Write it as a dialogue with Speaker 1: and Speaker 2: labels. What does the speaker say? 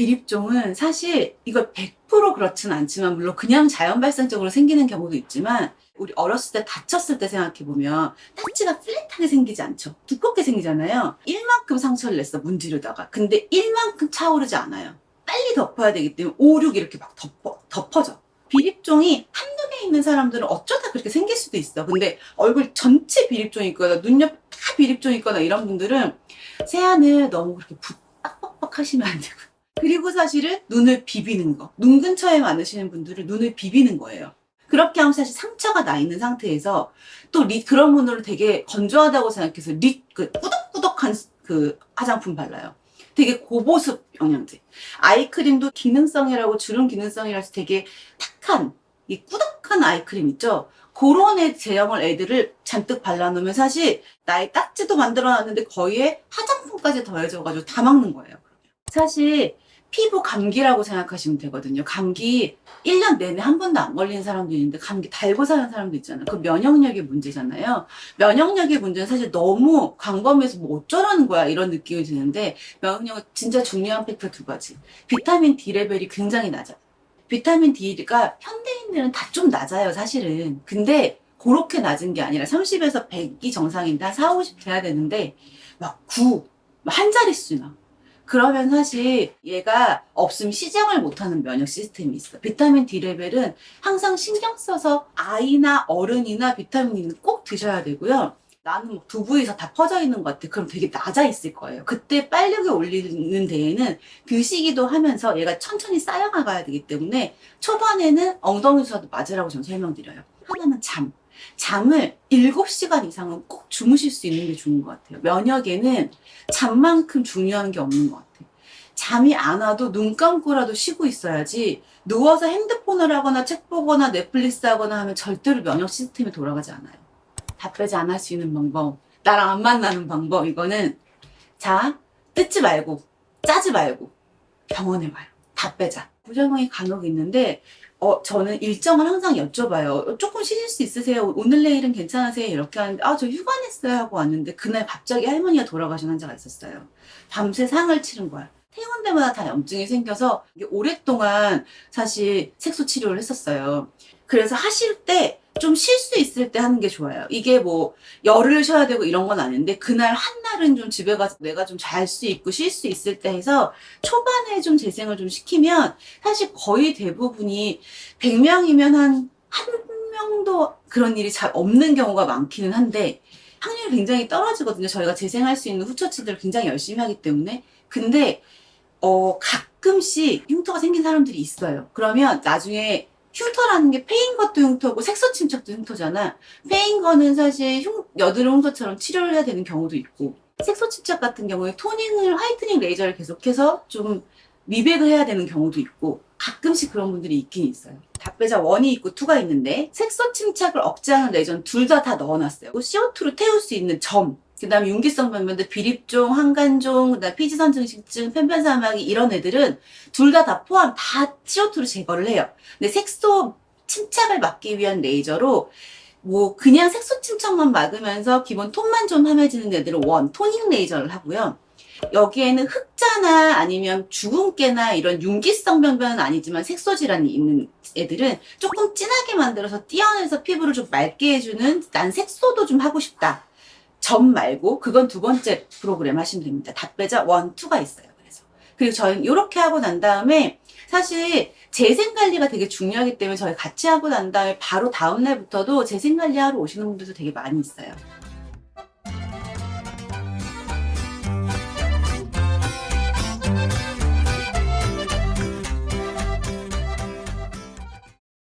Speaker 1: 비립종은 사실 이걸 100% 그렇진 않지만 물론 그냥 자연 발생적으로 생기는 경우도 있지만 우리 어렸을 때 다쳤을 때 생각해보면 딱지가 플랫하게 생기지 않죠. 두껍게 생기잖아요. 1만큼 상처를 냈어 문지르다가. 근데 1만큼 차오르지 않아요. 빨리 덮어야 되기 때문에 5, 6 이렇게 막 덮어져. 비립종이 한두 개 있는 사람들은 어쩌다 그렇게 생길 수도 있어. 근데 얼굴 전체 비립종이 있거나 눈 옆 다 비립종이 있거나 이런 분들은 세안을 너무 그렇게 빡빡빡 하시면 안 되고. 그리고 사실은 눈을 비비는 거. 눈 근처에 많으시는 분들은 눈을 비비는 거예요. 그렇게 하면 사실 상처가 나 있는 상태에서 또 그런 분들은 되게 건조하다고 생각해서 꾸덕꾸덕한 그 화장품 발라요. 되게 고보습 영양제. 아이크림도 기능성이라고 주름 기능성이라서 되게 탁한 이 꾸덕한 아이크림 있죠. 그런 제형을 애들을 잔뜩 발라놓으면 사실 나의 딱지도 만들어놨는데 거기에 화장품까지 더해져가지고 다 막는 거예요. 사실 피부 감기라고 생각하시면 되거든요. 감기 1년 내내 한 번도 안 걸리는 사람도 있는데 감기 달고 사는 사람도 있잖아요. 그 면역력의 문제잖아요. 면역력의 문제는 사실 너무 광범위해서 뭐 어쩌라는 거야 이런 느낌이 드는데 면역력은 진짜 중요한 팩터 2가지. 비타민 D 레벨이 굉장히 낮아요. 비타민 D가 현대인들은 다 좀 낮아요 사실은. 근데 그렇게 낮은 게 아니라 30에서 100이 정상인데 한 4, 50 돼야 되는데 막 9, 한 자릿수나. 그러면 사실 얘가 없으면 시정을 못하는 면역 시스템이 있어. 비타민 D 레벨은 항상 신경 써서 아이나 어른이나 비타민 D는 꼭 드셔야 되고요. 나는 뭐 두부에서 다 퍼져 있는 것 같아. 그럼 되게 낮아 있을 거예요. 그때 빨력을 올리는 데에는 드시기도 하면서 얘가 천천히 쌓여나가야 되기 때문에 초반에는 엉덩이 주사도 맞으라고 저는 설명드려요. 하나는 잠. 잠을 7시간 이상은 꼭 주무실 수 있는 게 좋은 것 같아요. 면역에는 잠만큼 중요한 게 없는 것 같아요. 잠이 안 와도 눈 감고라도 쉬고 있어야지 누워서 핸드폰을 하거나 책 보거나 넷플릭스 하거나 하면 절대로 면역 시스템이 돌아가지 않아요. 답변지 안 할 수 있는 방법, 나랑 안 만나는 방법, 이거는 자, 뜯지 말고 짜지 말고 병원에 와요. 다 빼자. 부작용이 간혹 있는데 저는 일정을 항상 여쭤봐요. 조금 쉬실 수 있으세요? 오늘 내일은 괜찮으세요? 이렇게 하는데 저 휴가 냈어요 하고 왔는데 그날 갑자기 할머니가 돌아가신 환자가 있었어요. 밤새 상을 치른 거야. 퇴원 때마다 다 염증이 생겨서 이게 오랫동안 사실 색소 치료를 했었어요. 그래서 하실 때 좀 쉴 수 있을 때 하는 게 좋아요. 이게 뭐 열흘 쉬어야 되고 이런 건 아닌데 그날 한 날은 좀 집에 가서 내가 좀 잘 수 있고 쉴 수 있을 때 해서 초반에 좀 재생을 좀 시키면 사실 거의 대부분이 100명이면 한 명도 그런 일이 잘 없는 경우가 많기는 한데 확률이 굉장히 떨어지거든요. 저희가 재생할 수 있는 후처치들을 굉장히 열심히 하기 때문에. 근데 가끔씩 흉터가 생긴 사람들이 있어요. 그러면 나중에 흉터라는 게 패인 것도 흉터고 색소 침착도 흉터잖아. 패인 거는 사실 여드름 흉터처럼 치료를 해야 되는 경우도 있고 색소 침착 같은 경우에 화이트닝 레이저를 계속해서 좀 미백을 해야 되는 경우도 있고 가끔씩 그런 분들이 있긴 있어요. 답배자 1이 있고 2가 있는데 색소 침착을 억제하는 레이저는 둘 다 넣어놨어요. CO2로 태울 수 있는 점, 그 다음에 윤기성 변변들, 비립종, 항간종, 그다음 피지선증식증, 편변사마귀 이런 애들은 둘 다 포함 다 CO2로 제거를 해요. 근데 색소 침착을 막기 위한 레이저로 뭐 그냥 색소 침착만 막으면서 기본 톤만 좀 함해지는 애들은 토닝 레이저를 하고요. 여기에는 흑자나 아니면 주근깨나 이런 윤기성 변변은 아니지만 색소 질환이 있는 애들은 조금 진하게 만들어서 띄어내서 피부를 좀 맑게 해주는 난 색소도 좀 하고 싶다. 점 말고 그건 2번째 프로그램 하시면 됩니다. 답배자 1, 2가 있어요. 그리고 저희는 이렇게 하고 난 다음에 사실 재생관리가 되게 중요하기 때문에 저희 같이 하고 난 다음에 바로 다음 날부터도 재생관리 하러 오시는 분들도 되게 많이 있어요.